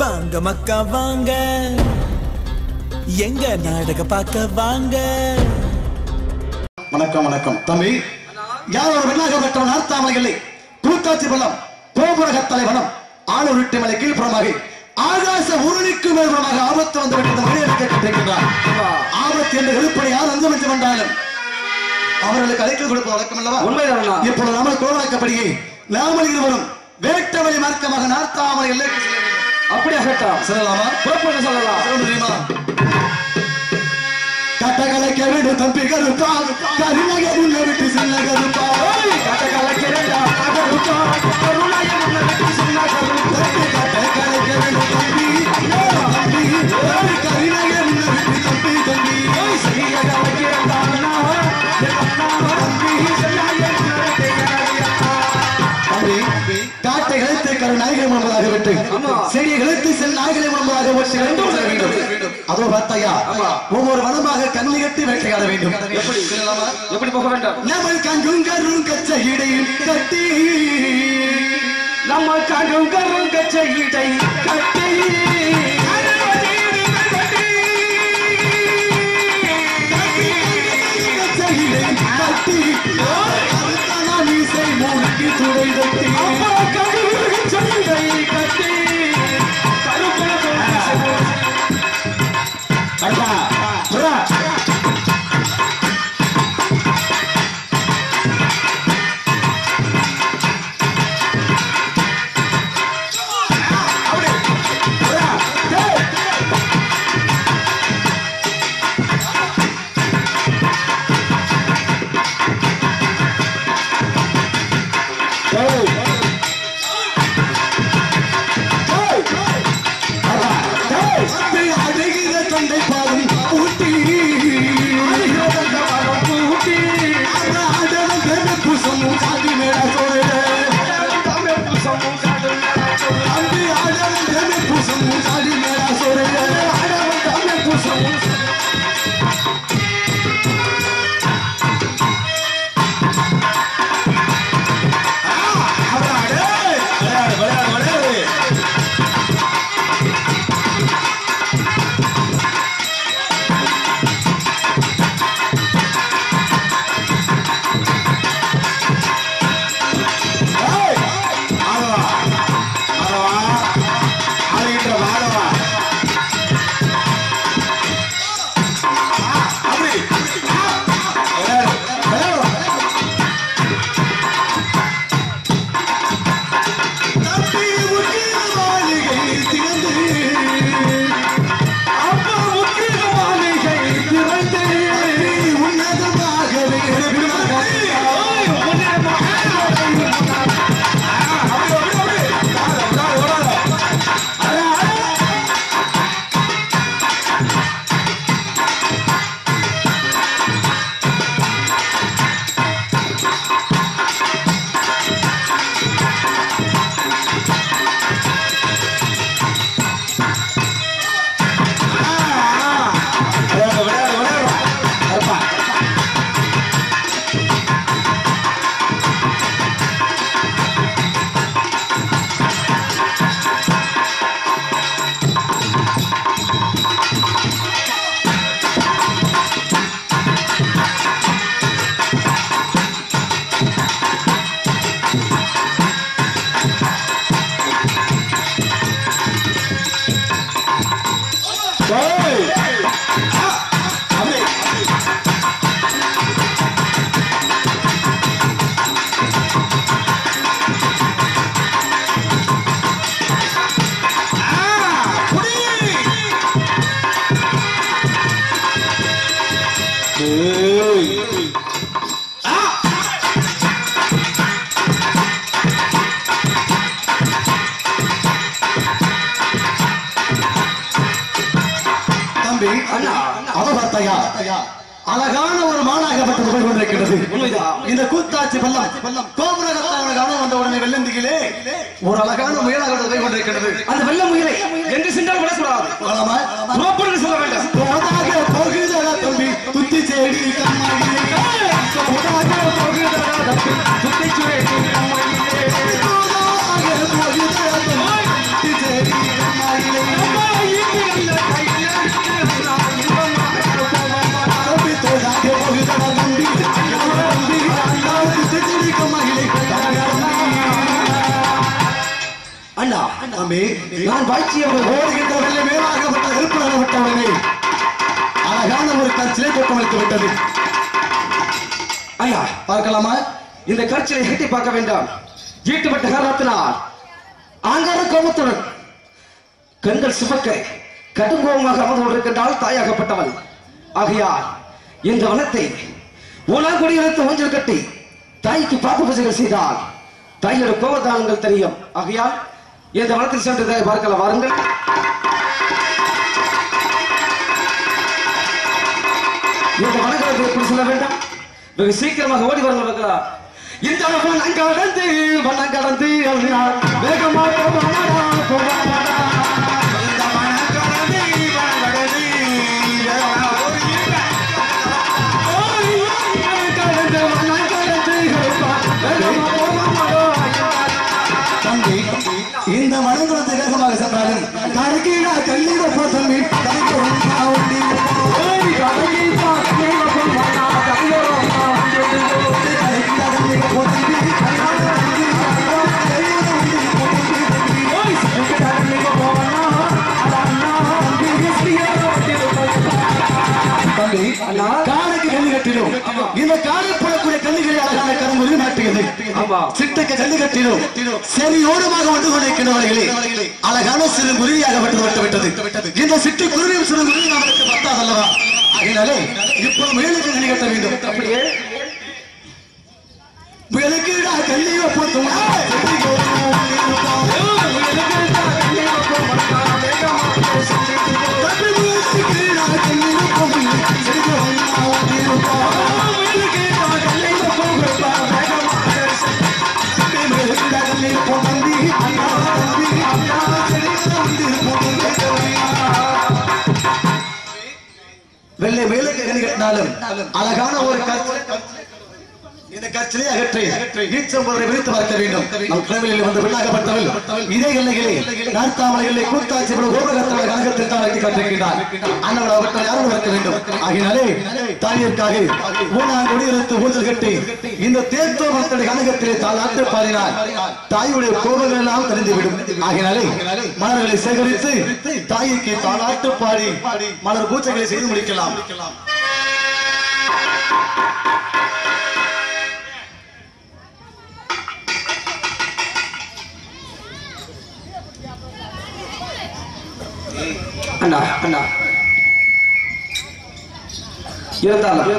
வாங்க மக்கா வாங்க எங்க நாடக பார்க்க வாங்க. வணக்கம் வணக்கம் தம்பி. யார் ஒரு வெள்ளாக பெற்றவன் நார்த்தாமலை இல்லை கூத்தாச்சி பள்ளம் கோபுரகத்தலை வனம் ஆளுருட்டி மலை கீழ்ப்புறமாக ஆகாச உருளிக்கு மேல்புறமாக ஆபத்து வந்து விட்டது மனிதனை கேட்டிருக்கின்றார். ஆபத்து என்று எழுப்படி யார் அங்கு வந்து வந்தாலும் அவர்களுக்கு அழைக்கல் கொடுப்பது வழக்கம் அல்லவா? உண்மைதான். இப்பொழுது நாமல் கோவணக்கப்படியே நாமல் இருவரும் வேட்டவழி மார்க்கமாக நார்த்தாமலை எல்லைக்கு செல்ல வேண்டும். அப்படியாகட்டும், சொல்லலாமா? புறப்பட சொல்லலாம். சொல்ல முடியுமா? கட்டகலைக்க வேண்டும் தம்பி கருப்பா, கருணாக உள்ள விட்டு செல்ல கருப்பா. கட்டகலைக்க வேண்டும் கருப்பா, கருணாக உள்ள விட்டு செல்ல கருப்பா. கட்டகலைக்க வேண்டும் தம்பி தம்பி, கருணாக உள்ள விட்டு தம்பி தம்பி. செய்ய கலைக்க வேண்டும் காட்டை கழித்து கருநாயகை முன்பதாக விட்டு செடியை கழித்து செல் நாயகனை முன்பதாக வேண்டும். அதோ பார்த்தையா, ஒவ்வொரு வனமாக கண்ணி கட்டி வேட்டையாட வேண்டும். எப்படி போக வேண்டும்? நம்ம கங்கும் கரும் கச்சை இடையில் கட்டி, நம்ம கங்கும் கரும் கச்சை இடை கட்டி, கட்டி மூழ்கி துறை தட்டி கட்டி அழகான ஒரு மாநாகப்பட்டது போய் கொண்டிருக்கிறது. இந்த கூத்தாச்சி பள்ளம் கோபுரகத்தான கவனம் வந்த உடனே வெள்ளந்திகளே ஒரு அழகான முயலாக போய் கொண்டிருக்கிறது. அந்த வெள்ள முயலை எங்கு சென்றால் விடக்கூடாது, சொல்ல வேண்டும். போகுதா தம்பி துத்தி சேடி துத்தி சேடி நான் பாய்ச்சியவர் ஓடுகின்ற வெள்ளை மேலாகப்பட்ட நெருப்பாகப்பட்டவனே அழகான ஒரு கற்சிலை தோற்றமளித்து விட்டது. ஐயா பார்க்கலாமா? இந்த கற்சிலை கட்டி பார்க்க வேண்டாம். ஈட்டுப்பட்ட காரணத்தினால் ஆங்கார கோபத்துடன் கண்கள் சிவக்க கடுங்கோபமாக அமர்ந்து கொண்டிருக்கின்றால் தாயாகப்பட்டவள். ஆகையால் இந்த வனத்தை உலகுடி எடுத்து ஊஞ்சல் கட்டி தாய்க்கு பாப்பு பூஜைகள் செய்தால் தாயோட கோபதானங்கள் தெரியும். ஆகையால் இந்த வனத்தில் சென்று தாய் பார்க்கலாம். வாருங்கள். இந்த வனங்களை எப்படி சொல்ல வேண்டும்? வெகு சீக்கிரமாக ஓடி வாருங்கள். இந்த வனம் கடந்து வேகமாக இந்த மனங்குளத்தை வேகமாக சென்றாலும் கடைக்கீழா கல்லீர போதம்பி காலைக்கு கல்லு கட்டிடும். இந்த காலை போடக்கூடிய கல்லுகளை அழகான கரும்புரி மாட்டியது. சிட்டுக்கு கல்லு கட்டிடும். சரி ஓடுமாக வந்து கொண்டிருக்கின்றவர்களே அழகான சிறு குருவியாக விட்டது. இந்த சிட்டு குருவியும் சிறு குருவி நம்மளுக்கு பத்தாதல்லவா? அதனாலே இப்போ மேலுக்கு கல்லு கட்ட வேண்டும். அப்படியே விளக்கீடா கல்லியோ போட்டும் வெள்ளை மேலுக்கு கண்ணி கட்டினாலும் அழகான ஒரு இந்த கற்சிலை அகற்றி ஈச்சம்பொருளை விரித்து பார்க்க வேண்டும். நம் கிழமையில் வந்து பெண்ணாகப்பட்டவள் இதே எல்லைகளே நார்த்தாமலைகளை கூத்தாட்சி கோபகத்தவளை கழகத்தில் தான் அழைத்து காட்டிருக்கிறார். அண்ணவள் அவற்றை யாரும் பார்க்க வேண்டும். ஆகினாலே தாயிற்காக ஊனாங்கொடி எடுத்து ஊஞ்சல் கட்டி இந்த தேர்த்தோ மக்களுடைய கழகத்திலே தாளாட்டு பாடினார். தாயுடைய கோபங்கள் எல்லாம் தெரிந்துவிடும். ஆகினாலே மலர்களை சேகரித்து தாய்க்கு தாளாட்டு பாடி மலர் பூஜைகளை செய்து முடிக்கலாம். அண்ணா அண்ணா இருந்தாலும்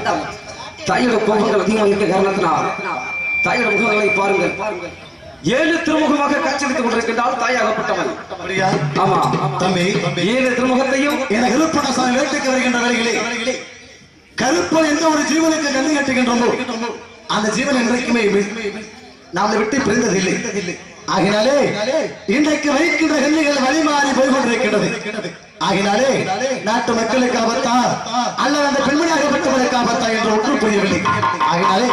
தாயோட கோபங்கள் அதிகமாக இருக்க காரணத்தினால் தாயோட முகங்களை பாருங்கள். 7 திருமுகமாக காட்சியளித்துக் கொண்டிருக்கின்றால் தாயாகப்பட்டவன். ஆமா தம்பி 7 திருமுகத்தையும் என கருப்பணசாமி வேட்டைக்கு வருகின்ற வேளைகளே கருப்பன் எந்த ஒரு ஜீவனுக்கு கண்ணு கட்டுகின்றோமோ அந்த ஜீவன் என்றைக்குமே நாமளை விட்டு பிரிந்ததில்லை. ஆகினாலே இன்றைக்கு வைக்கின்ற கல்விகள் வழிமாறி போய்கொண்டிருக்கிறது. ஆகினாலே நாட்டு மக்களுக்கு ஆபத்தா அல்லது அந்த பெண்மணியாகப்பட்டவர்களுக்கு ஆபத்தா என்று ஒன்று புரியவில்லை. ஆகினாலே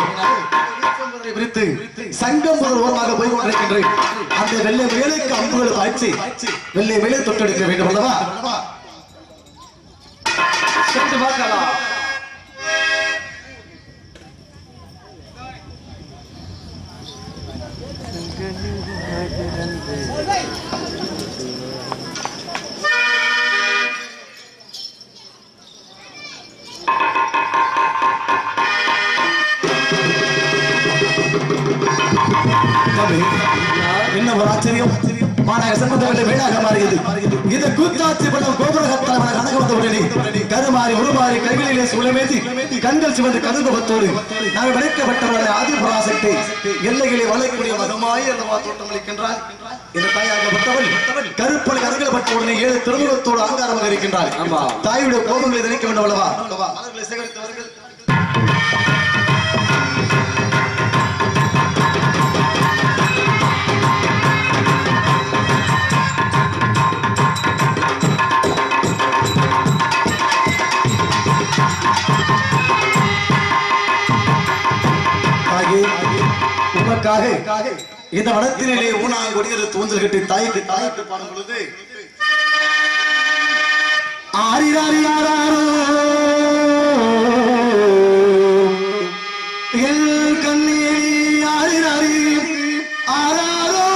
விரித்து சங்கம் ஒரு ஓரமாக போய்கொண்டிருக்கின்றேன். அந்த வெள்ளை வேலைக்கு அம்புகள் பாய்ச்சி வெள்ளை வேலை தொட்டெடுக்க வேண்டும் அல்லவா? சென்று பார்க்கலாம். என்ன ஒரு ஆச்சரியம்! மாநகர சம்பந்தப்பட்ட வீடாக மாறியது. இந்த கூத்தாட்சி படம் கோபுரகத்தால் கணக்கு வந்தவுடனே கருமாறி உருமாறி கைகளிலே சூழமேந்தி கண்கள் சிவந்து கதுகோபத்தோடு நாங்கள் விளைக்கப்பட்டவர்களை ஆதிபராசக்தி எல்லைகளை வளைக்கூடிய மகமாய் அல்லவா தோற்றமளிக்கின்றார். இந்த தாயாகப்பட்டவள் கருப்பலை அருகப்பட்டவுடனே 7 திருமுகத்தோடு அலங்காரமாக இருக்கின்றார். தாயுடைய கோபங்களை நினைக்க வேண்டும் அல்லவா? மலர்களை சேகரித்தவர்கள் இந்த வனத்திலே ஊனாங்கொடியது தூஞ்சல் கட்டி தாய்க்கு பாடும் பொழுது ஆரிராரியாரோ எல் கண்ணீரி ஆரிராரி ஆராரோ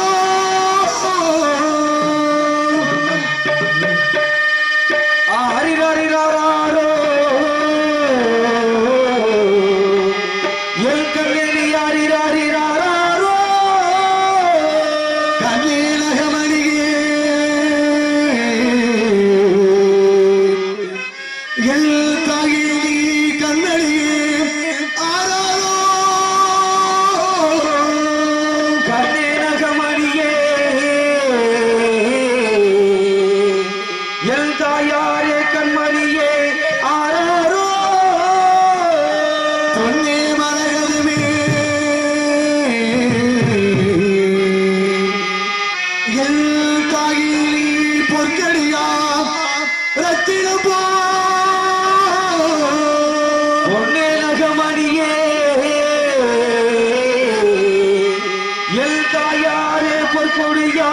கொடியா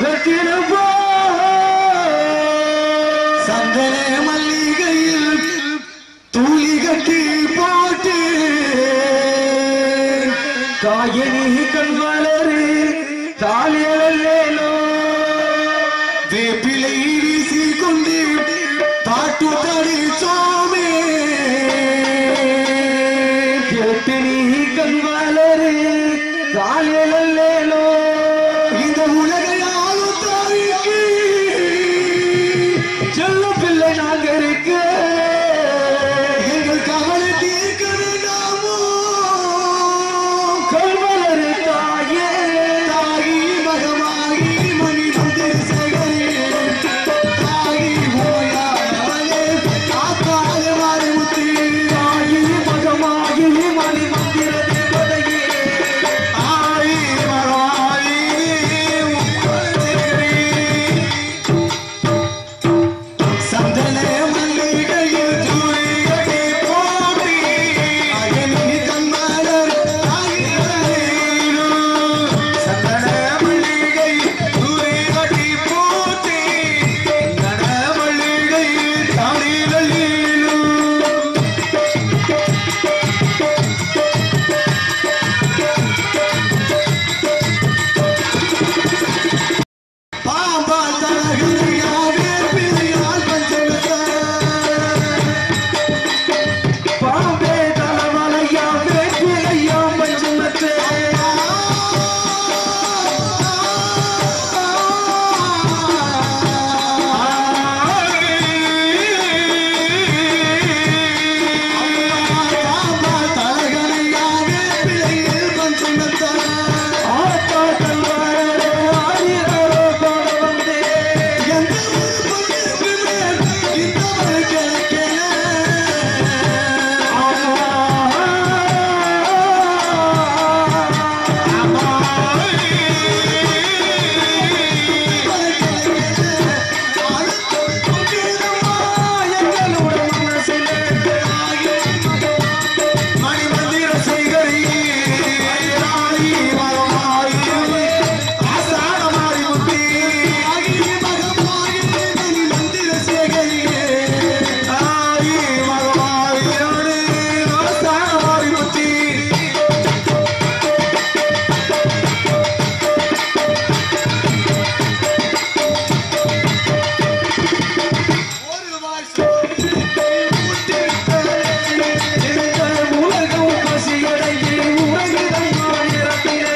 வெற்றிடுவா சந்தன மல்லிகையில் தூளி கட்டி போட்டு காயனி கண் வளரு தாலியலேலோ வேப்பிலை வீசி கொண்டு பாட்டு தடி சோமே கேட்டினி கண் வளரு தாலியலேலோ இந்த உலகையாலும் தாய்க்கு செல்ல பிள்ளை நாங்க இருக்கு எங்கள் கவலை தீர்க்க வேண்டாமோ கல்வளரு தாயே தாயி மகமாகி மணி மந்திர சேகரி தாயி ஓயாமலே காக்காத மாறுமுத்தி தாயி மகமாகி மணி மந்திர தேவதையே ஆயி மகமாகி சந்தன மல்லிகையில் தூளியடி போட்டி அயனி கண்மலர் தாயிரேனு சந்தன மல்லிகை தூளியடி போட்டி சந்தன மல்லிகை தாயிரேனு பாம்பால் தலகனையாவே பிரியால் பஞ்சமத்த பாம்பே தலவலையா வேப்பிலையா பஞ்சமத்தே பாம்பால் தலகனையாவே பிரியால் பஞ்சமத்த ஆத்தா கல்வரே ஆயிரோ போல வந்தே எந்த ஒரு பொண்ணுக்குமே இந்த ஒரு கிழக்கென மணிமந்திர சேகரி ஆயி மகமாயி ஆசான மாரிமுத்தி ஆயி மகமாயி மணிமந்திர சேகரி ஆயி மகமாயி ஆசான மாரிமுத்தி ஒரு வாய்ஸ் உலகம் பசியடைந்து உறங்கிடம் ஆயிரத்திலே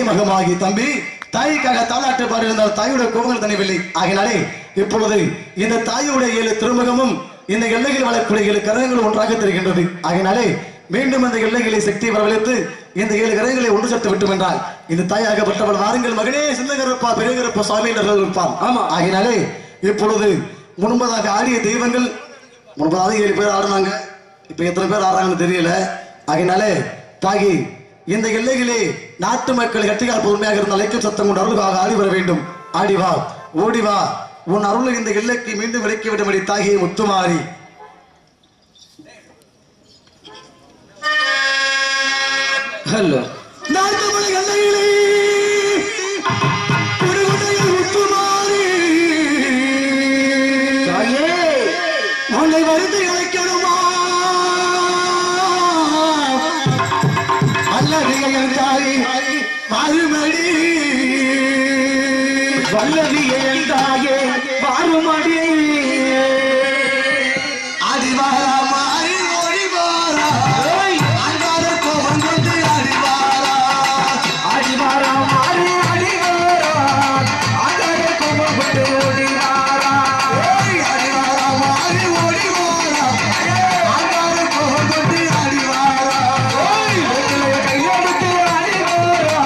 மகமாகி தம்பி தாய்க்காக தாலாட்டு பாடி இருந்தால் தாயுடைய கோபங்கள் தனிவில்லை ஆகினாலே இப்பொழுது இந்த தாயுடைய 7 திருமுகமும் இந்த எல்லையில் வாழக்கூடிய 7 கரங்களும் ஒன்றாக தெரிகின்றது ஆகினாலே மீண்டும் அந்த எல்லைகளை சக்தி வரவழைத்து இந்த 7 கரைகளை ஒன்று சேர்த்து விட்டு என்றால் இந்த தாயாகப்பட்டவள் வாருங்கள் மகனே சின்னகரப்பா பெரியகரப்பா சுவாமி என்று இருப்பான். ஆமா. ஆகினாலே இப்பொழுது முன்பதாக ஆடிய தெய்வங்கள் முன்பதாக 7 பேர் ஆடினாங்க. இப்ப எத்தனை பேர் ஆடுறாங்கன்னு தெரியல. ஆகினாலே தாகி இந்த எல்லைகளே நாட்டு மக்கள் கட்டிகால் பொறுமையாக இருந்த அழைக்கும் சத்தம் கொண்டு அருளுக்காக ஆடி வர வேண்டும். ஆடிவா ஓடிவா உன் அருள் இந்த எல்லைக்கு மீண்டும் விளக்கி விடும்படி தாகியை முத்துமாறி. ஹலோ நாட்டு மலை எல்லையிலே முத்துமாறி உன்னை வருந்தி அழைக்கணுமா அல்லவியல் தாய் மறுமடி வல்லவியல் தாயே வாருமடி அடிவாரா மாறி ஓடிவாரா அங்கார கோபம் கொண்டு அடிவாரா அடிவாரா மாறி அடிவாரா அங்கார கோபம் கொண்டு ஓடிவாரா அடிவாரா மாறி ஓடிவாரா அங்கார கோபம் கொண்டு அடிவாரா கையெடுத்து அடிவாரா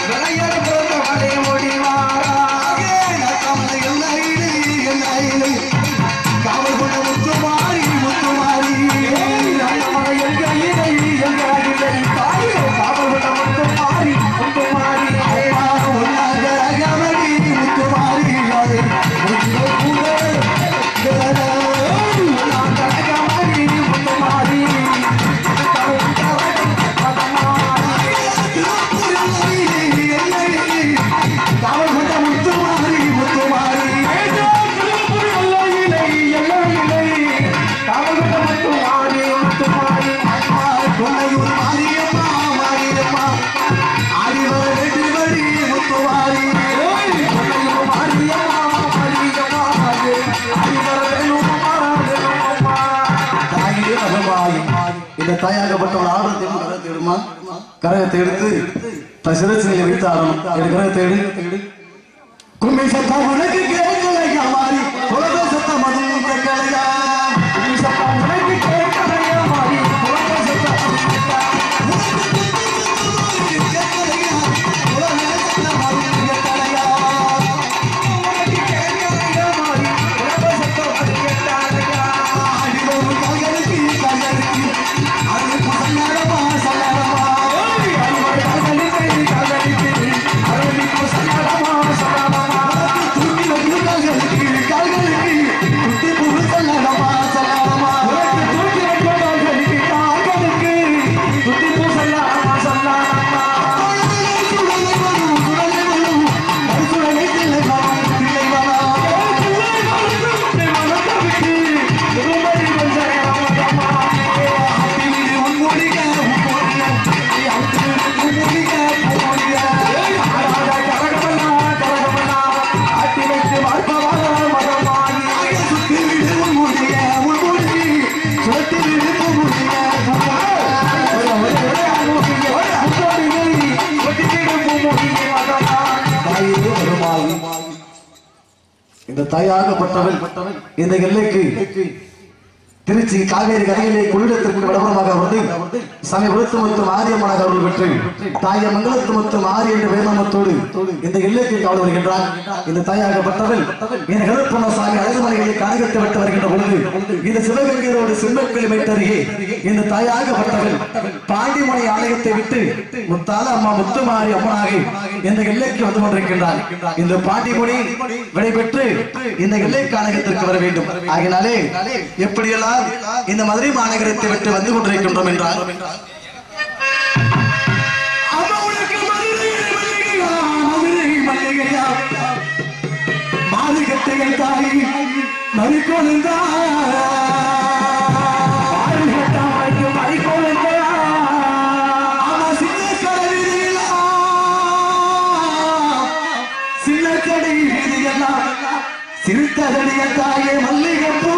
விளையாட போக வரை ஓடிவாரா காவல் கொண்ட முத்துமாரி முத்துமாரி இந்த தாயாகப்பட்டவள் ஆடுறது கரகத்தை எடுமா கரகத்தை எடுத்து சிறச்சிலையை வைத்து ஆடணும். கரகத்தை எடு கும்மி சத்தம் உனக்கு கேட்கலையா மாறி உலக சத்தம் அதுவும் கேட்கலையா கும்மி சத்தம் உனக்கு கேட்கலையா மாறி உலக சத்தம் இந்த தாயாகப்பட்டவள் இந்த எல்லைக்கு திருச்சி காவேரி கரையிலே கொள்ளிடத்திற்கு விளம்பரமாக வந்து சமயபுரத்து மற்றும் ஆரியம்மனாக அவர்கள் பெற்று தாய மங்கலத்து மற்றும் ஆரிய என்ற வேதாமத்தோடு இந்த எல்லைக்கு காவல் வருகின்றார். இந்த தாயாகப்பட்டவள் என் கருப்பண்ண சாமி அழகுமலைகளை காணகத்தை விட்டு வருகின்ற பொழுது இந்த சிவகங்கையோடு சிம்மக்கிளி வைத்தருகே இந்த தாயாகப்பட்டவள் பாண்டிமனை ஆலயத்தை விட்டு முத்தால அம்மா முத்துமாரி அம்மனாக இந்த எல்லைக்கு வந்து கொண்டிருக்கின்றார். இந்த பாண்டிமணி விடைபெற்று இந்த எல்லை காணகத்திற்கு வர வேண்டும். ஆகினாலே எப்படியெல்லாம் இந்த மதுரை மாநகரத்தை விட்டு வந்து கொண்டிருக்கின்றோம் என்றால் மாறுகட்டைகள் தாய் மறுக்கொழுந்தா சின்னக்கடை வீதியெல்லாம் சிறுத்ததடிய தாயே மல்லிகைப்பூ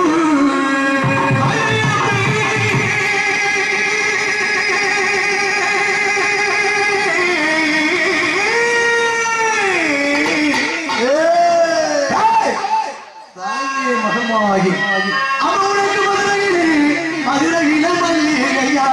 மதுரையிலே மதுரையில மல்லிகையா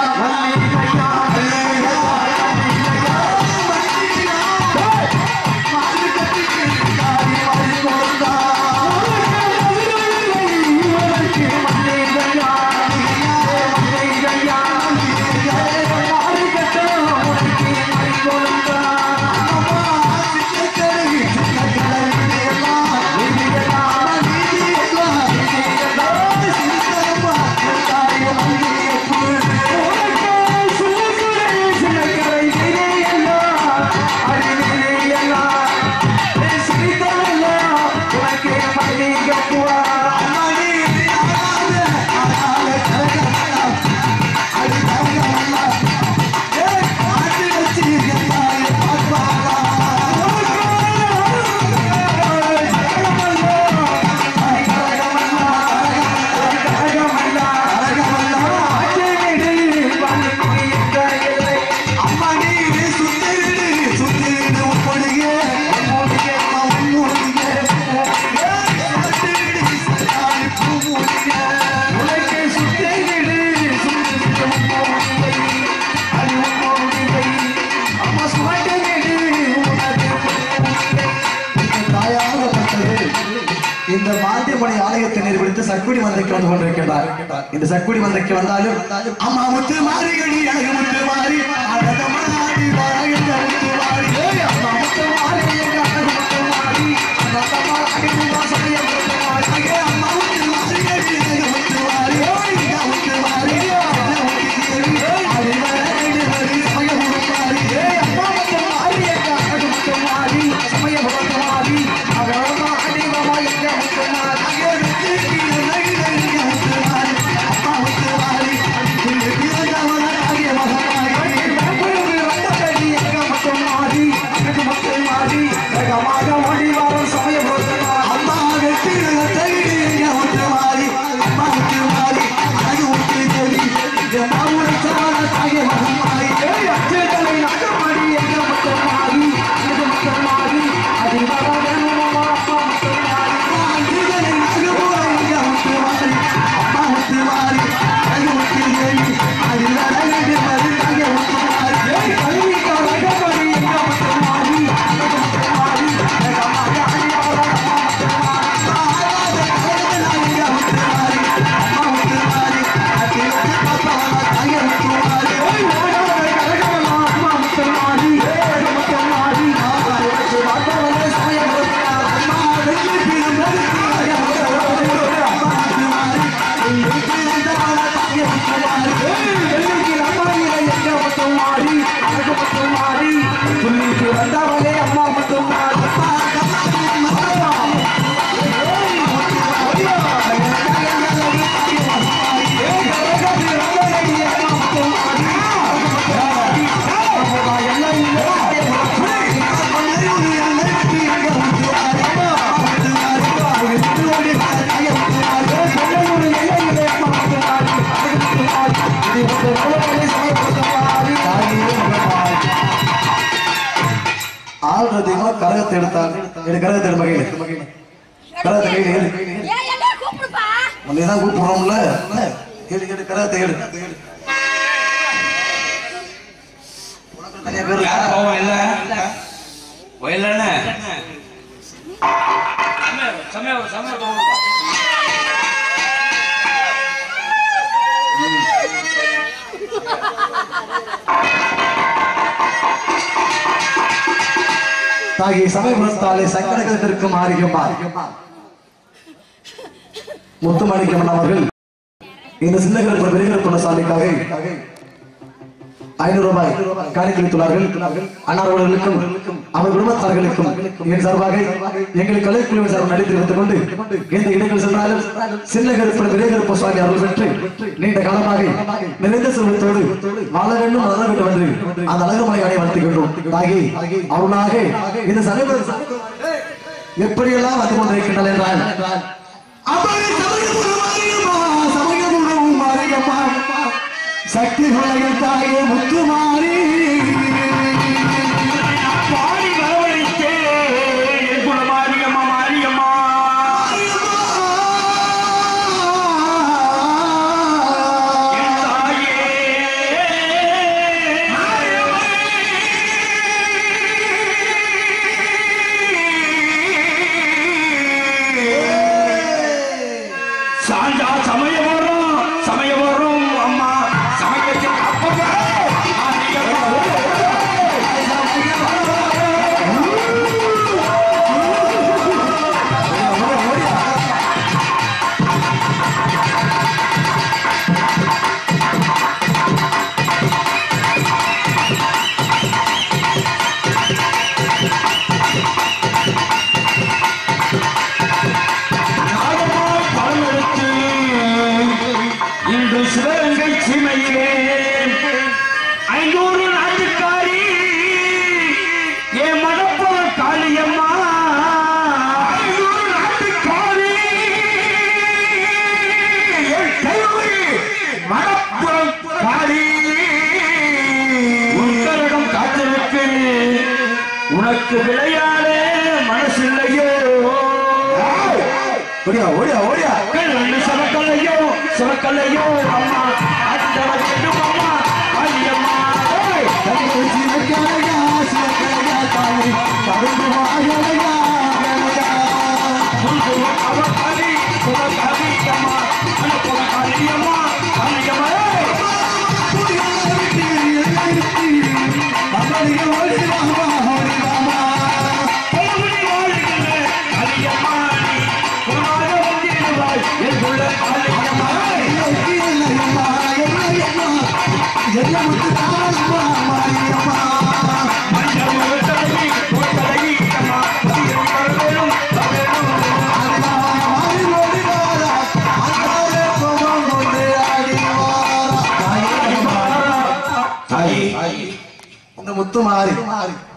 சக்குடி மந்தைக்கு வந்து கொண்டிருக்கின்றார். இந்த சக்குடி மந்தைக்கு வந்தாலும் அம்மா முத்து மாறிகடி அழகு முத்து மாறி அழக மாறி வாழக முத்து மாறி அம்மா முத்து மாறி அழகு முத்து மாறி அழக மாறி வாசனைய முத்து மாறி அம்மா முத்து மாறிகடி அழகு முத்து மாறி முத்து மாறி கரகத்தை எடுத்தால் கரகத்தை எடு மகையில கரகத்தை கையில உன்னைதான் கூப்பிடுறோம்ல கேடு கேடு கரகத்தை எடு உனக்கு நிறைய பேர் போவோம் இல்ல வயலண்ண சமயம் சமயம் தாகி சமயபுரத்தாலே சங்கடகத்திற்கு மாறியம்மா முத்துமாணிக்கம்மன் அவர்கள் இந்த சின்னகர் பெருகற்பன சாலைக்காக 500 ரூபாய் காணிக்களித்துள்ளார்கள். அன்னார்களுக்கும் அவர் குடும்பத்தார்களுக்கும் என் சார்பாக எங்கள் கலைக்குழுவின் சார்பாக நன்றி தெரிவித்துக் கொண்டு இந்த இடங்கள் சென்றாலும் சின்னகருப்ப பெரியகருப்ப சுவாமி அவர்கள் பெற்று நீண்ட காலமாக நிறைந்த செல்வத்தோடு வாழ வேண்டும் வளர வேண்டும் என்று அந்த அழகுமலையானை வளர்த்துக் கொண்டோம். தாகி அவர்களாக இந்த சமயம் எப்படியெல்லாம் வந்து கொண்டிருக்கின்றன என்றால் சக்தி தாயே முத்துமாரி பாடி வரவழைத்தே மாரியம்மா மாரியம்மா சாந்தா சமயம் வரும் அம்மா சமயத்துக்கு அப்பமா சிவகங்கை சீமையிலே 500 நாட்டுக்காரி என் மனப்போல காளியம்மா 500 நாட்டுக்காரி மனப்புறம் காளி உத்தரகம் காத்திருக்கு உனக்கு விளையாடே மனசில்லையோ ஓடியா ஓடியா ஓடியா சவக்கல்லையோ சவக்கல்லையோ அம்மா அம்மா அம்மா அவ காளியம்மா காளியம்மா முத்து மாறி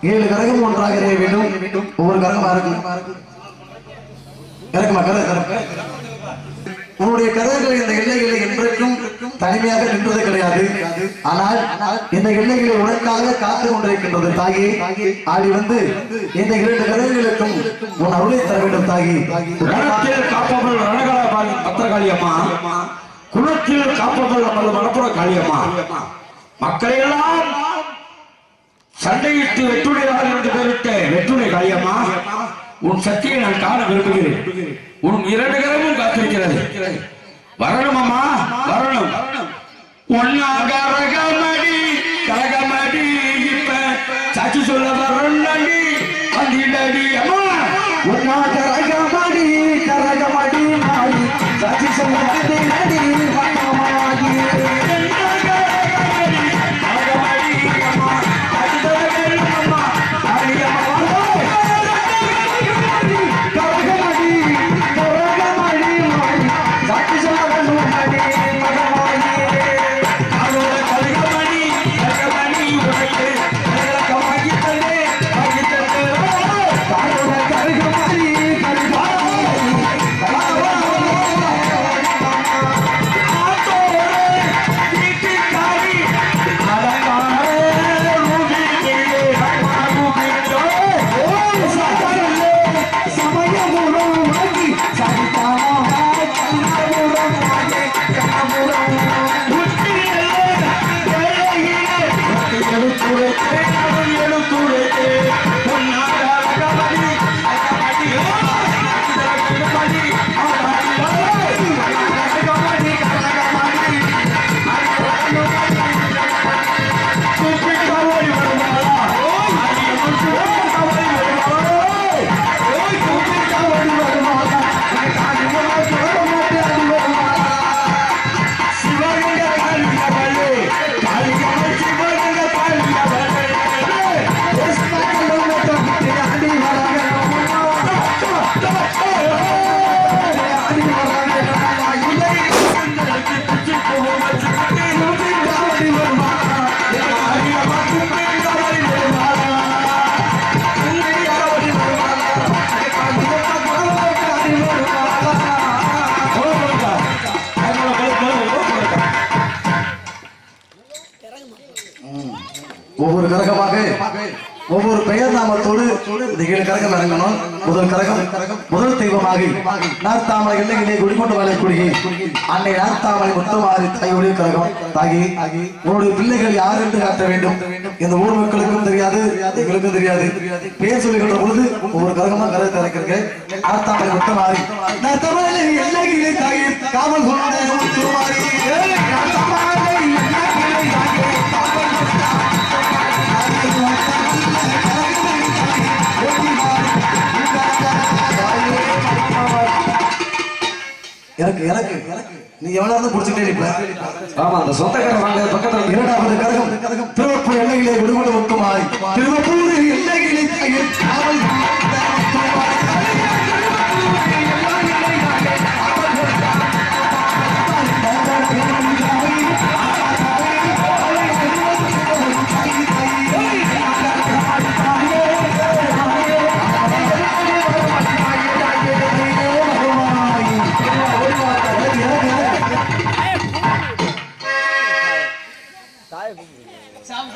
7 கரகம் ஒன்றாக வேண்டும். ஒவ்வொரு கரகமா இருக்கும். உன்னுடைய கரகங்கள் இந்த எல்லைகளை என்றைக்கும் தனிமையாக நின்றது கிடையாது. ஆனால் இந்த எல்லைகளை உனக்காக காத்து கொண்டிருக்கின்றது தாயே. ஆடி வந்து இந்த 2 கரகங்களுக்கும் உன் அருளை தர வேண்டும் தாயே. குணத்தில் காப்பவள் ரணகலாபாலி பத்திரகாளியம்மா, குணத்தில் காப்பவள் நமது மணப்புற காளியம்மா, மக்களை எல்லாம் சண்டையிட்டு வெற்றுடையார் என்று பெயரிட்ட வெற்றுடை காளியம்மா, உன் சக்தியை நான் காண விரும்புகிறேன். உன் 2 கரமும் காத்திருக்கிறது. வரணும் அம்மா, வரணும். ஒன்னாக கரகமடி கரகமடி இப்ப சாட்சி சொல்ல வரண்டி வந்திடடி அம்மா. ஒன்னாக கரகமடி கரகமடி மாடி சாட்சி சொல்ல வந்திடடி வண்ணமாகி. ஒவ்வொரு கரகமாக ஒவ்வொரு பெயர் நாமத்தோடு இந்த 7 கரகம் இறங்கணும். முதல் கரகம் முதல் தெய்வமாக நார்த்தாமலை எல்லையிலே குடிக்கொண்டு வாழக்கூடிய அன்னை நார்த்தாமலை முத்துமாரி தாயுடைய கரகம். தாகி உன்னுடைய பிள்ளைகள் யார் என்று காட்ட வேண்டும். இந்த ஊர் மக்களுக்கும் தெரியாது, எங்களுக்கும் தெரியாது. பேர் சொல்லுகின்ற பொழுது ஒவ்வொரு கரகமா கரகத்தை இறக்கிறீங்க. நார்த்தாமலை முத்துமாரி நார்த்தாமலை எல்லையிலே தாகி காவல் கொண்ட முத்துமாரி எனக்கு நீ எவ்வளவு புடிச்சுட்டே இருப்ப. ஆமா, அந்த சொந்தக்காரர் வாங்க பக்கத்துல. 2வது கரகம் திருவப்பூர் எல்லையிலே விடுமுறை முத்துமாரி திருவப்பூர் எல்லையிலே காவல்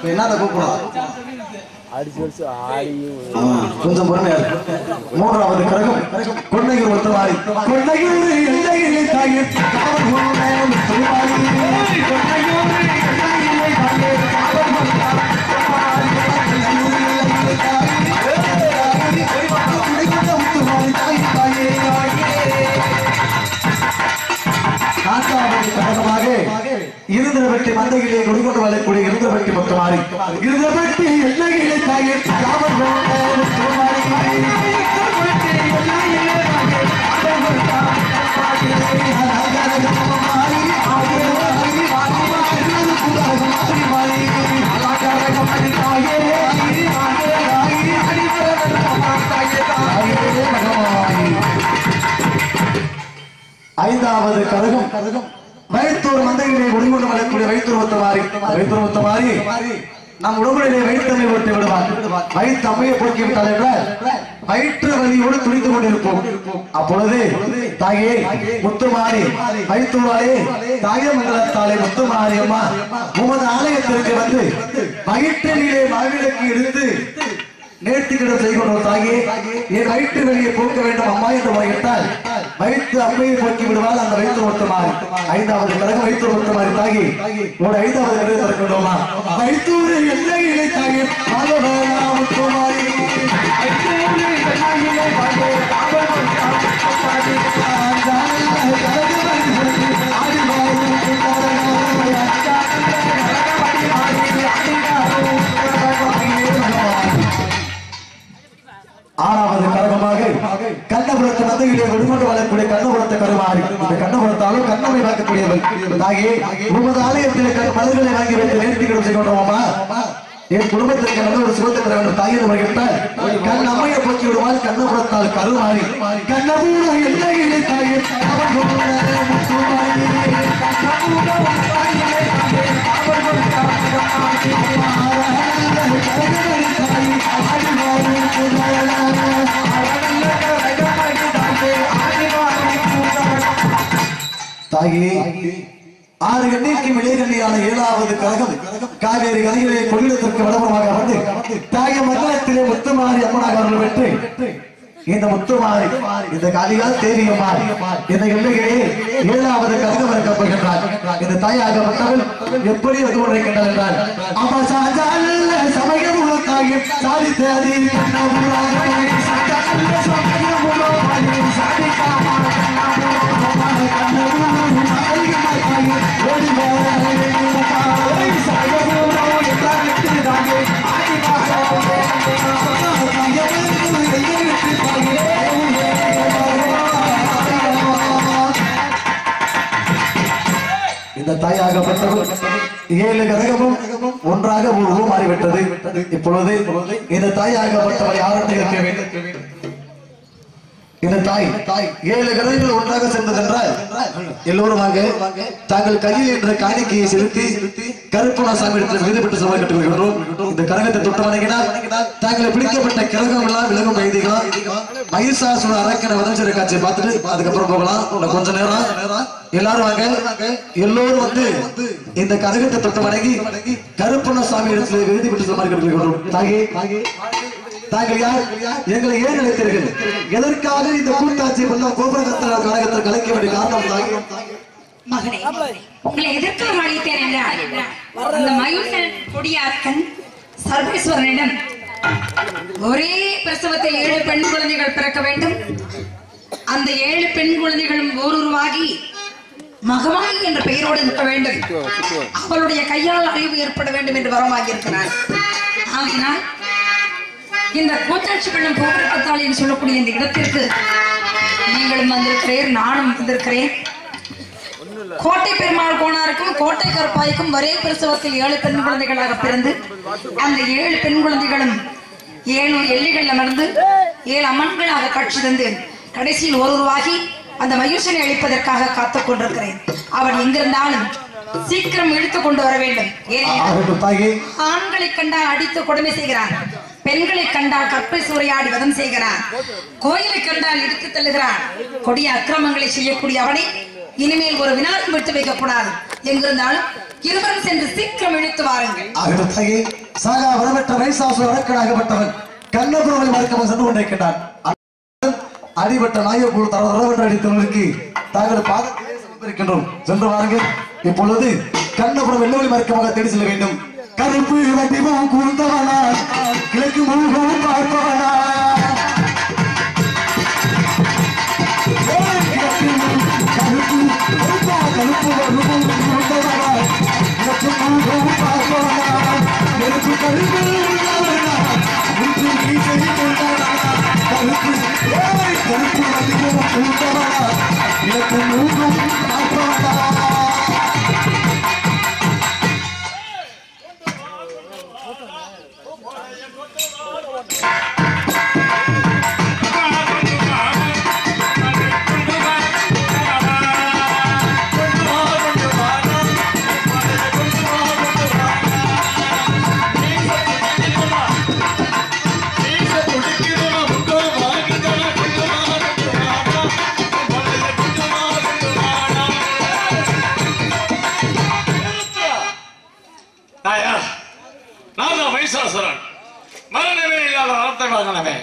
என்னத கூப்பிடுறோம். கொஞ்சம் பொறுமையா இருக்கு. 3வது கரகம் கொன்னையூர் முத்துமாரி கொன்னையூர் எல்லையிலே தாயே காவல் கொண்ட முத்துமாரி கொன்னையூர் எல்லையிலே தாயே காவல் கொண்ட முத்துமாரி தாயே. 4வது கரகம் இருந்தவட்டி மந்தையிலே குடிகொண்டு வரக்கூடிய இருந்தவட்டி முத்துமாரி இருந்தவட்டி எல்லையிலே தாயே காவல் ஐந்தாவது கரகம் வைத்தூர் மந்தையிலே ஒளிகொண்டு வரக்கூடிய வைத்தூர் மாறி நம் உடம்புகளிலே வயிற்றமை ஓட்டி விடுவார் வயிற்று அம்மையை போக்கி விட்டால் என்றால் வயிற்று வலியோடு துணிந்து கொண்டிருப்போம். அப்பொழுது தாயே முத்துமாரி வைத்தூராலே தாயமங்கலத்தாலே முத்துமாரி அம்மா உமது ஆலயத்திற்கு வந்து வயிற்றிலே மாவிளக்கு எடுத்து நேர்த்திக்கிடம் செய்கிறோம். தாயே என் வயிற்று வெளியே போக்க வேண்டும் அம்மா என்று முறையிட்டால் வயிற்று அம்மையை போக்கி விடுவாள் அந்த வயிற்று ஒட்டுமாறி. ஐந்தாவது பிறகு வயிற்று ஒட்டுமாறி தாகி ஒரு ஐந்தாவது பிறகு திறக்கணுமா வைத்தூர் எல்லையிலே தாயே முத்துமாரி ஆறாவது கரகமாக கண்ணபுரத்து மந்தையிலே வெளிக்கொண்டு வரக்கூடிய கண்ணபுரத்தை கருமாறி இந்த கண்ணபுரத்தாலும் கண்ணமை வாக்கக்கூடியவள் தாயே உமது ஆலயத்திலே மலர்களை வாங்கி வைத்து நேர்த்திக்கிடம் செய்யணுமா என் குடும்பத்திற்கு நல்ல ஒரு சுகத்தை தர வேண்டும் தாயை வருகின்றால் கண் அம்மையை போக்கி விடுவாள் கண்ணபுரத்தால் கருமாறி கண்ணபுர எல்லையிலே தாயே தாயே ஆறு கண்ணீருக்கு இளையகண்ணியான ஏழாவது கரகம் காவேரி கதையிலே கொள்ளிடத்திற்கு வடபுறமாக வந்து தாய மண்டலத்திலே முத்துமாரி அம்மனாக அவர்கள் பெற்று இந்த முத்துமாரி இந்த காலியால் தேவியம்மாள் இந்த எல்லையிலே ஏழாவது கரகம் இருக்கப்படுகின்றார். இந்த தாயாகப்பட்டவள் எப்படி வந்து கொண்டிருக்கின்றார் என்றால் அம்மா சாஜால சமயம் உள்ள தாயும் சாதித்தேதி இந்த தாயாகப்பட்டவள் ஏழு கரகமும் ஒன்றாக ஒரு மாறிவிட்டது. இப்பொழுது இந்த தாயாகப்பட்டவள் யாருக்கு இருக்க வேண்டும்? இந்த தாய் ஏழு கரகங்கள் ஒன்றாக சென்றதென்றால் எல்லோரும் வாங்க தாங்கள் கையில் என்ற காணிக்கையை செலுத்தி கருப்பண சாமி இடத்தில் விருது பெற்று சபை கட்டுக் கொள்கின்றோம். இந்த கரகத்தை தொட்டு வணங்கினால் தாங்களை பிடிக்கப்பட்ட கிரகம் எல்லாம் விலகும் வைதிக்கலாம். மகிஷாசுர அரக்கனை வதம் செய்த காட்சியை பார்த்துட்டு அதுக்கப்புறம் போகலாம். கொஞ்ச நேரம் எல்லாரும் வாங்க எல்லோரும் வந்து இந்த கரகத்தை தொட்டு வணங்கி கருப்பண சாமி இடத்தில் விருது பெற்று சபை கட்டுக் கொள்கின்றோம். தாயே தாங்கள் யார்? எங்களை ஏன் நினைத்தீர்கள்? எதற்காக இந்த கூட்டாட்சி பண்ண கோபுரகத்திர கழகத்தில் கலைக்க வேண்டிய காரணம் தாங்க மகனே, உங்களை எதற்காக அழைத்தேன் என்றால் அந்த மயூரன் கொடியார்க்கன் சர்வேஸ்வரனிடம் ஒரே பிரசவத்தில் 7 பெண் குழந்தைகள் பிறக்க வேண்டும். அந்த 7 பெண் குழந்தைகளும் ஓருருவாகி மகமாயி என்ற பெயரோடு இருக்க வேண்டும். அவளுடைய கையால் அறிவு ஏற்பட வேண்டும் என்று வரமாகி இருக்கிறார். ஆகினால் இந்த கூட்டாட்சி பெண்ணும் கோபுரத்தால் என்று சொல்லக்கூடிய இந்த இடத்திற்கு நீங்களும் வந்திருக்கிறேன், நானும் வந்திருக்கிறேன். கோட்டை பெருமாள் கோணாருக்கும் கோட்டை கருப்பாய்க்கும் ஒரே பிரசவத்தில் 7 பெண் குழந்தைகளாக பிறந்து அந்த 7 பெண் குழந்தைகளும் 7 எல்லைகள் அமர்ந்து 7 அம்மன்களாக காட்சி தந்து கடைசியில் ஒருவாகி அந்த மயூஷனை அழிப்பதற்காக காத்துக் கொண்டிருக்கிறேன். அவன் எங்கிருந்தாலும் சீக்கிரம் இழுத்துக் கொண்டு வர வேண்டும். ஆண்களை கண்டால் அடித்து கொடுமை செய்கிறான், பெண்களை கண்டால் கற்பை சூறையாடி வதம் செய்கிறான், கோயிலை கண்டால் இழுத்து தள்ளுகிறான். கொடிய அக்கிரமங்களை செய்யக்கூடிய அவனை இனிமேல் ஒரு வினாடி விட்டு வைக்கக்கூடாது. எங்கிருந்தாலும் இருவரும் சென்று சீக்கிரம் இழுத்து வாருங்கள். சாகா வரப்பட்ட ரைசாசு வழக்கடாகப்பட்டவன் கண்ணபுரவை மறுக்காமல் சென்று கொண்டிருக்கிறான். அடிபட்ட நாயப்பூர் தரவென்று அடித்தவர்களுக்கு தாங்கள் பாதத்திலே சமர்ப்பிக்கின்றோம். சென்று வாருங்கள். இப்பொழுது கண்ணபுரம் வெள்ளவெளி மறுக்கமாக தேடி செல்ல வேண்டும். கருப்பு வட்டிமும் கூர்ந்தவனா கிழக்கு முழுகவும் பார்ப்பவனா கருப்பு கருப்பு கால வரத்தை வாங்கினவன்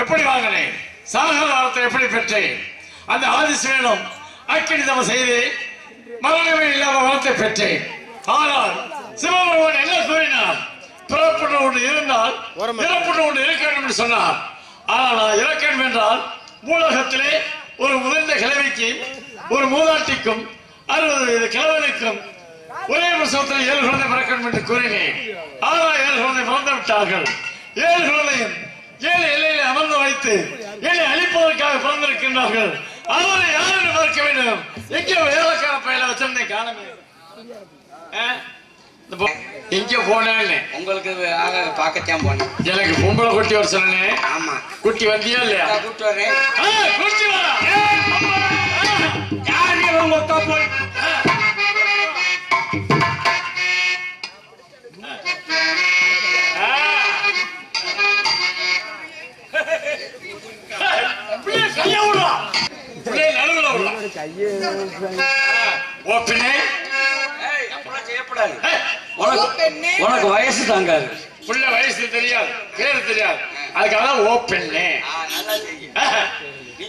எப்படி வாங்கினேன்? சாகர வரத்தை எப்படி பெற்றேன்? அந்த ஆதிசிவனும் அக்கினிதம் செய்து மரணமே இல்லாத வரத்தை பெற்றேன். ஆனால் சிவபெருமான் என்ன கூறினார்? பிறப்புள்ள ஒன்று இருந்தால் இறப்புள்ள ஒன்று இருக்க வேண்டும் என்று சொன்னார். ஆனால் நான் இறக்க வேண்டும் என்றால் மூலகத்திலே ஒரு முதிர்ந்த கிழவிக்கு ஒரு மூதாட்டிக்கும் 60 கிழவனுக்கும் ஒரே பிரசவத்தில் 7 குழந்தை பிறக்க வேண்டும் என்று கூறினேன். ஆனால் 7 குழந்தை பிறந்து விட்டார்கள். 7 குழந்தையும் 7 எல்லையிலே அமர்ந்து வைத்து என்னை அழிப்பதற்காக பிறந்திருக்கின்றார்கள். அவரை யாரும் பார்க்க வேண்டும். எங்கே வேலைக்கார பயில வச்சிருந்தேன் காணமே. எங்க போனேன்னு உங்களுக்கு பார்க்கத்தான் போனேன். எனக்கு பொம்பளை குட்டி வர சொன்னேன். ஆமா, குட்டி வந்தியா இல்லையா? கூட்டு வரேன். குட்டி வரா போய் உனக்கு வயசு தாங்காது. புள்ள வயசு தெரியாது, பேரு தெரியாது. அதுக்காக ஓப்பெண்ணே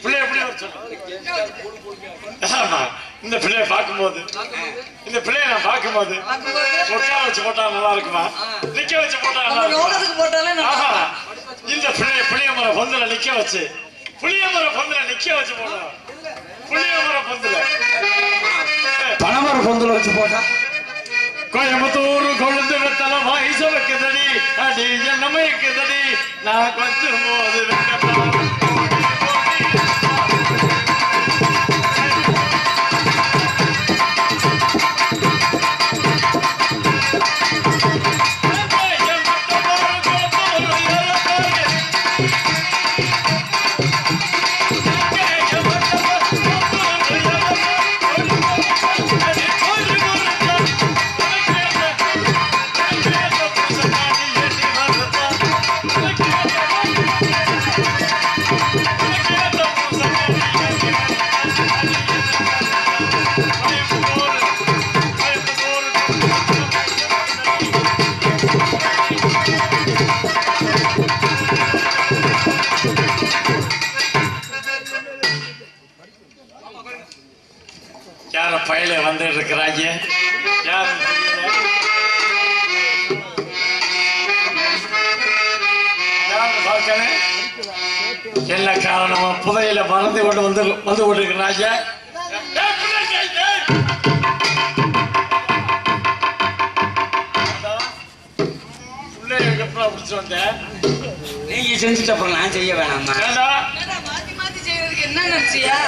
பிள்ளை எப்படி சொல்ல. இந்த பிள்ளைய பார்க்கும்போது நான் பார்க்கும்போது உட்கார வச்சு போட்டா நல்லா இருக்குமா, நிக்க வச்சு போட்டா நல்லா இருக்குமா? இந்த புளிய மரம் பொந்துல நிக்க வச்சு போட்டோம். புளிய மரம் பொந்துல பனைமர பொந்துல வச்சு போட்டா கோயம்புத்தூர் கொழுந்து வெத்தலம் வயசுக்கு தடி அடி என்னமைக்கு தடி நான் கொஞ்சம் போது யார பயில வந்து இருக்கிறாங்க. யாரு பார்க்கணும். என்ன காரணமா புதையில மறந்து கொண்டு வந்து கொண்டிருக்கிறாங்க. பிடிச்சு வந்தேன். நீங்க செஞ்சுட்டு அப்புறம் நான் செய்ய வேணாமா? என்ன நினைச்சியா?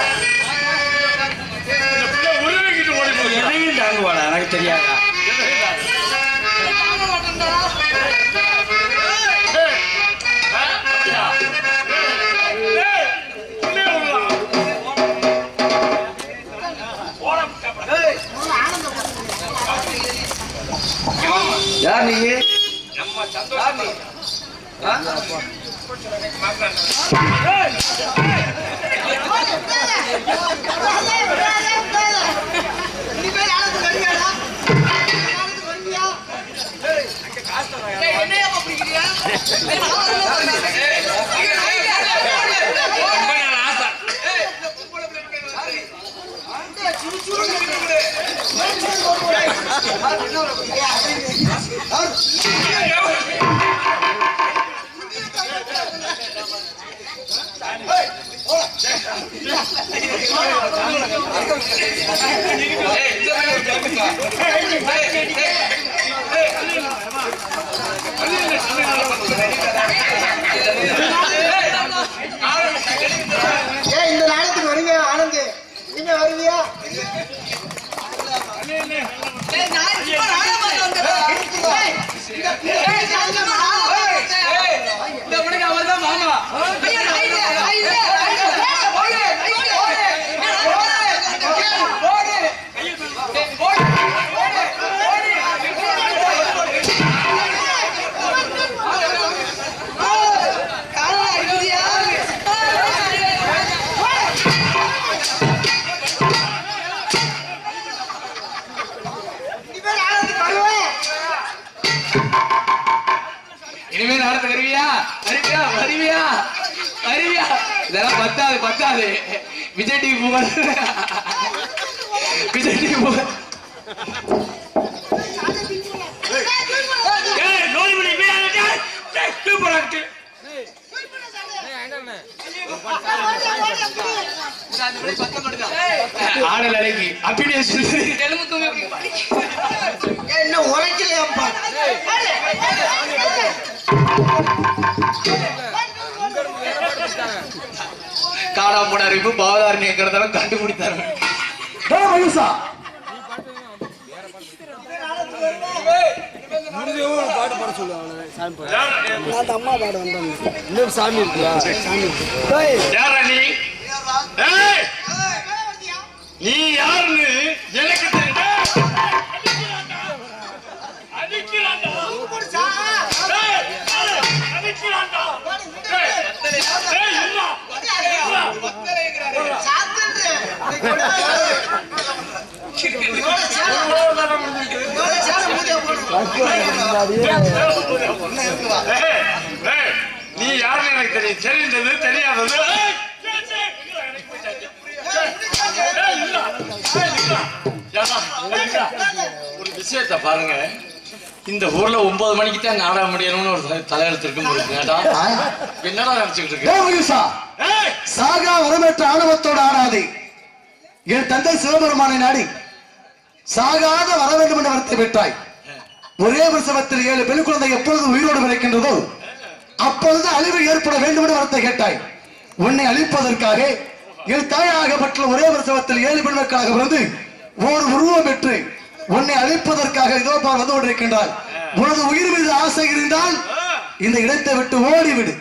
எதையும் தாங்குவாடா, எனக்கு தெரியாதா? யார் நீங்க? இந்த நாடகத்துக்கு வரீங்க ஆனந்த், நீங்க வருவியா? நான் நாடகம் பார்க்க வருவியா வருவியா வருவியா வருவியா இதெல்லாம் பத்தாது விஜய் டிவி புகழ் விஜய் டிவி புகழ் ஆடல் அழகி அப்படியே என்ன உழைக்கலையாப்பா காணாம அறிவு பாவதாரணி எங்கிறதெல்லாம் கண்டுபிடித்தாரு பாட்டு பாட சொல்லுவாங்க அம்மா பாட வந்தாங்க இன்னும் சாமி இருக்குயா சாமி நீ யாருன்னு எனக்கு நீ யாருன்னு எனக்கு தெரியும் தெரிந்தது தெரியாதது ஒரு விஷயத்தை பாருங்க இந்த ஊர்ல 9 மணிக்கு தான் நாடா முடியணும்னு ஒரு தலையெழுத்து இருக்கு என்னடா நினைச்சுக்கிட்டு இருக்கு சாகா வரமேற்ற ஆணவத்தோடு ஆடாதே என் தந்தை சிவபெருமானை நாடி சாகாத வர வேண்டும் என்ற வரத்தை பெற்றாய் ஒரே பிரசவத்தில் 7 பெண் குழந்தை எப்பொழுது உயிரோடு பிறக்கின்றதோ அப்பொழுது அழிவு ஏற்பட வேண்டும் என்ற வரத்தை கேட்டாய் உன்னை அழிப்பதற்காக என் தாயாகப்பட்ட ஒரே பிரசவத்தில் 7 பெண் மக்களாக பிறந்து ஒரு உருவம் பெற்று உன்னை அழிப்பதற்காக இதோ வந்து கொண்டிருக்கின்றார் உனது உயிர் மீது ஆசை இருந்தால் இந்த இடத்தை விட்டு ஓடிவிடு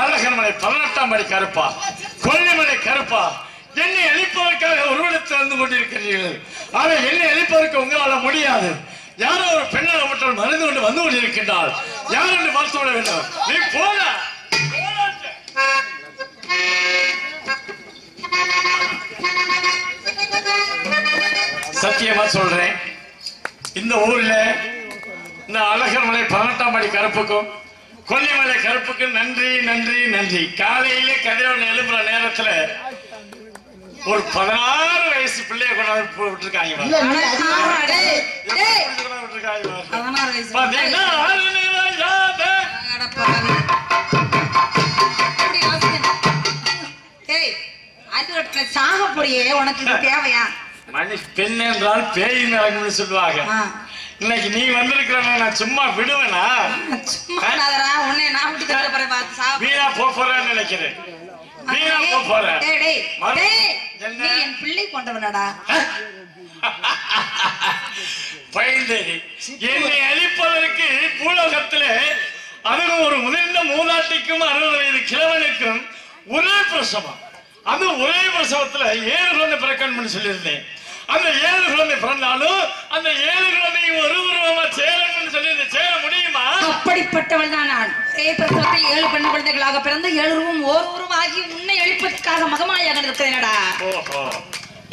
அழகர்மலை 18ஆம் படி கருப்பா கொல்லிமலை கருப்பா என்னை அழிப்பதற்காக உருவெடுத்து வந்து கொண்டிருக்கிறீர்கள் ஆனால் என்னை அழிப்பதற்கு உங்களால் முடியாது யாரோ ஒரு பெண்ணாக மட்டும் மறைந்து கொண்டு வந்து கொண்டிருக்கின்றால் யார் என்று பார்த்து விட வேண்டும் நீ போல சத்தியமா சொல்றேன் இந்த ஊர்ல இந்த அழகர்மலை 18ஆம் படி கருப்புக்கும் கொல்லிமலை கருப்புக்கு நன்றி நன்றி நன்றி காலையிலே கதிரவன் எழுப்புற நேரத்துல ஒரு 16 வயசு பிள்ளைய கொண்டாந்து விட்டுருக்காங்க சாகப்படியே உனக்கு தேவையா மணி பெண் என்றால் பேய் நடக்கும்னு சொல்லுவாங்க இன்னைக்கு நீ வந்திருக்கிற நான் சும்மா விடுவேனா வீணா போறேன்னு நினைக்கிறேன் வீணா போறேன் என் பிள்ளை கொண்டவனடா பயந்தேரி என்னை அழிப்பதற்கு பூலோகத்திலே அதுவும் ஒரு முதிர்ந்த மூதாட்டிக்கும் 60 வயது கிழவனுக்கும் ஒரே பிரசவம் அது ஒரே பிரசவத்துல 7 குழந்தை பிறக்கணும்னு சொல்லியிருந்தேன் அந்த 7 குழந்தை பிறந்தாலும் அந்த 7 குழந்தையும் ஒரு உருவமா சேரணும்னு சொல்லி சேர முடியுமா அப்படிப்பட்டவள் தான் நான் ஒரே பிரசவத்தில் 7 பெண் குழந்தைகளாக பிறந்து 7 உருவம் ஓர் உருவாகி உன்னை எழுப்பதற்காக மகமாயாக இருக்கிறேனடா ஓஹோ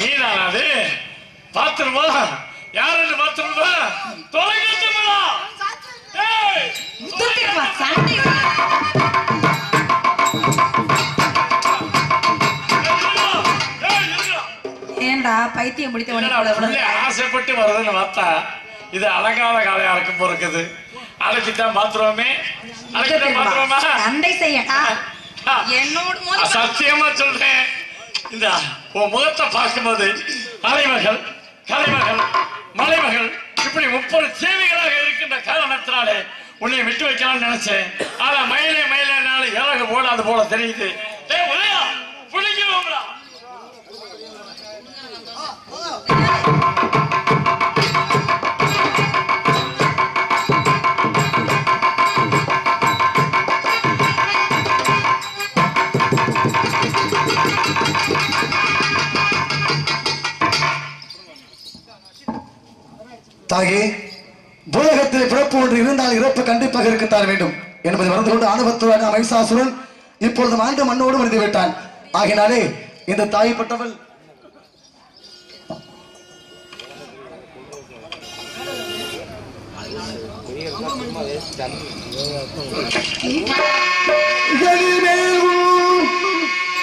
நீதான் அது பாத்துருவா யாரு பாத்துருவா தொலைக்கட்டுமா சண்டை ஏண்டா பைத்தியம் முடித்தவனே ஆசைப்பட்டு வருதுன்னு பார்த்தா இது அலங்கால காலையா இருக்கும் போறது அழைச்சிட்டான் பாத்துருவோமே சண்டை செய்யடா என்னோட சத்தியமா சொல்றேன் இந்த உன் முகத்தை பார்க்கும்போது அலைமகள் கலைமகள் மலைமகள் இப்படி 30 சேவைகளாக இருக்கின்ற காரணத்தினாலே உன்னை விட்டு வைக்கலாம்னு நினைச்சேன் ஆனா மயிலே மயிலேனால இறகு போடாது போல தெரியுது பிடிக்கிறோம்டா தாயே பூலகத்தில் பிறப்பு ஒன்று இருந்தால் இறப்பு கண்டிப்பாக இருக்கத்தான் வேண்டும் என்பதை மறந்து கொண்டு ஆணவத்துடன் மகிஷாசுரன் இப்பொழுது ஆண்டு மண்ணோடு மனித விட்டான் ஆகினாலே இந்த தாய்ப்பட்டவள்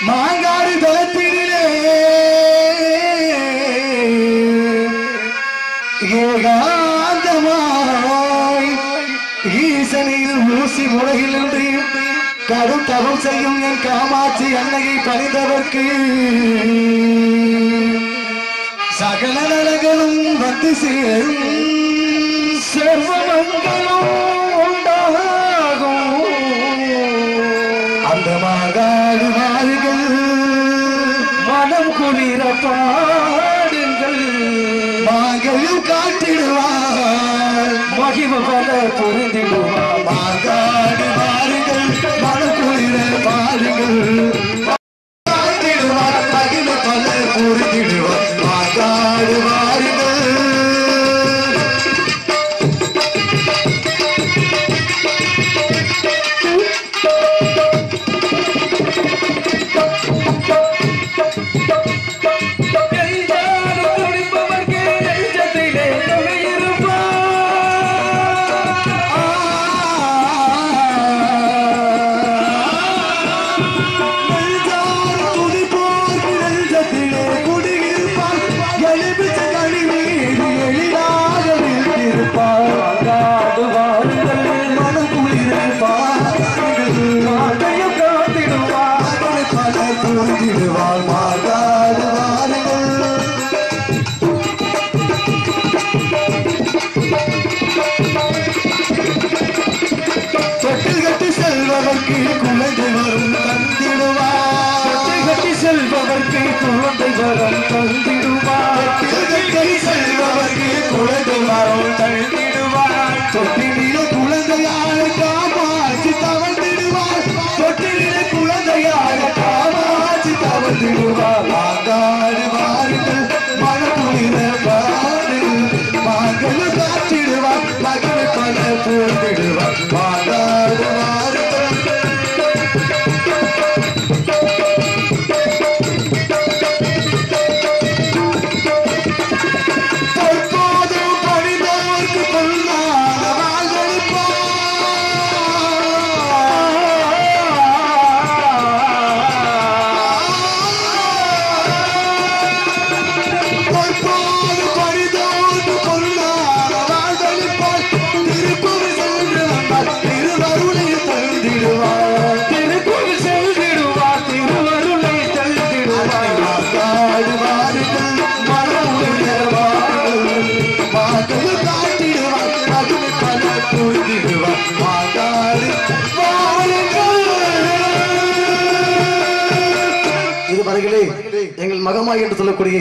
மாங்காடு தளத்திலே ஏகாந்தமாய் ஈசனில் ஊசி முறையில் என்று கடும் தவம் செய்யும் என் காமாட்சி அன்னையை பணிந்தவர்க்கு சகல நலங்களும் வந்து சேரும் சர்வமங்களும் உண்டாகும் அந்த மாகாடு மாறுகள் மனம் குளிர பாடுங்கள் மாங்கையும் காட்டிடுவார் மகிம பல பொருந்திடுவார் மாகாடு மாறுகள் மனம் குளிர பாடுங்கள் காட்டிடுவார் மகிம பல பொருந்திடுவார் மாகாடு மாறுகள் செல்பவர்க்கு குழந்தை வரம் தந்திடுவார் செல்பவர்க்கு குழந்தை வரம் தந்திடுவார் தொட்டிலே குழந்தையாக காமாட்சி தவழ்ந்திடுவார் தொட்டிலே குழந்தையாக காமாட்சி தவழ்ந்திடுவார் மாங்காடு மாறுகள் மனமுடின பாடுகள் மாங்கள் காற்றிடுவார் மகள் பல போட்டிடுவார் மாங்காடு மாறுகள் இதுவரையிலே எங்கள் மகமாய் என்று சொல்லக்கூடிய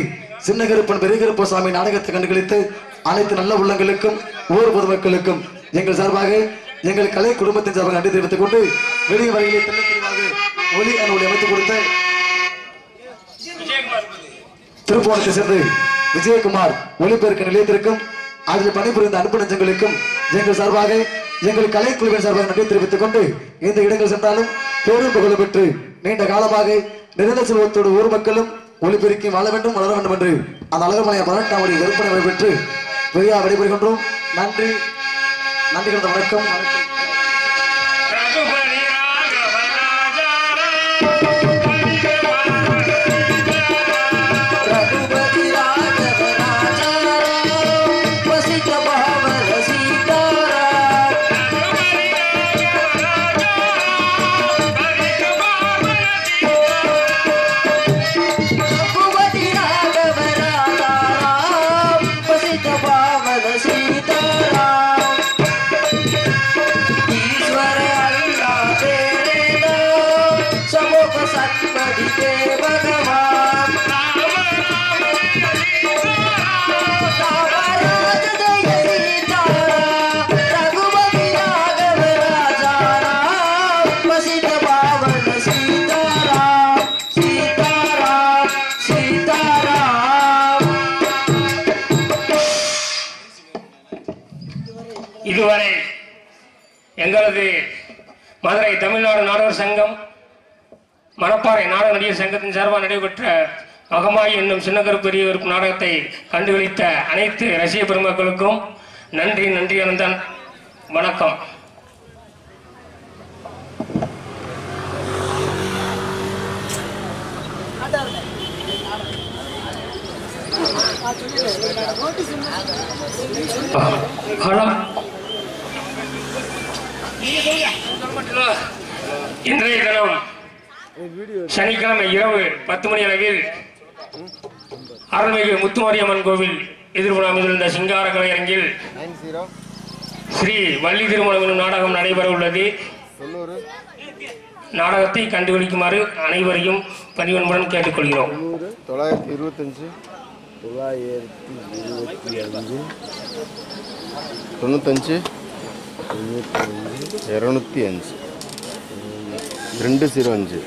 சின்ன கருப்பன் பெரிய கருப்ப சாமி நாடகத்தை கண்டுகளித்து அனைத்து நல்ல உள்ளங்களுக்கும் ஊர் பொதுமக்களுக்கும் எங்கள் சார்பாக எங்கள் கலை குடும்பத்தின் சார்பாக நன்றி தெரிவித்துக் கொண்டு வெளியே வரையிலே தெளிவாக ஒலி அனுமதி அமைத்துக் கொடுத்த திருப்போணத்தை சேர்ந்து விஜயகுமார் ஒளிபெருக்க நிலையத்திற்கும் அதில் பணிபுரிந்த அன்பு நெஞ்சங்களுக்கும் எங்கள் சார்பாக எங்கள் கலை குழுவின் சார்பாக நன்றி தெரிவித்துக் கொண்டு இந்த இடங்கள் சென்றாலும் பெரும் புகழ் பெற்று நீண்ட காலமாக நிரந்தர செல்வத்தோடு ஊர் மக்களும் ஒளிபெருக்கி வாழ வேண்டும் வளர வேண்டும் என்று அந்த அழகமலைய 18ஆம் விற்பனை பெற்று பெரியா விடைபெறுகின்றோம். நன்றி நன்றி கிடந்த வணக்கம். இதுவரை எங்களது மதுரை தமிழ்நாடு நாடகர் சங்கம் மணப்பாறை நாடக நடிகர் சங்கத்தின் சார்பாக நடைபெற்ற மகமாய் என்னும் சின்னகரு பெரியவர் நாடகத்தை கண்டுகளித்த அனைத்து ரசிக பெருமக்களுக்கும் நன்றி நன்றி அனந்தன் வணக்கம். ஹலோ, இன்றைய தினம் சனிக்கிழமை இரவு 10 மணி அளவில் அருள்மிகு முத்துமாரியம்மன் கோவில் எதிர்ப்புறம் அமைந்துள்ள சிங்கார கலையரங்கில் ஸ்ரீ வள்ளி திருமணம் எனும் நாடகம் நடைபெற உள்ளது. நாடகத்தை கண்டுபிடிக்குமாறு அனைவரையும் பணிவன்புடன் கேட்டுக்கொள்கிறோம். 925 95 205 205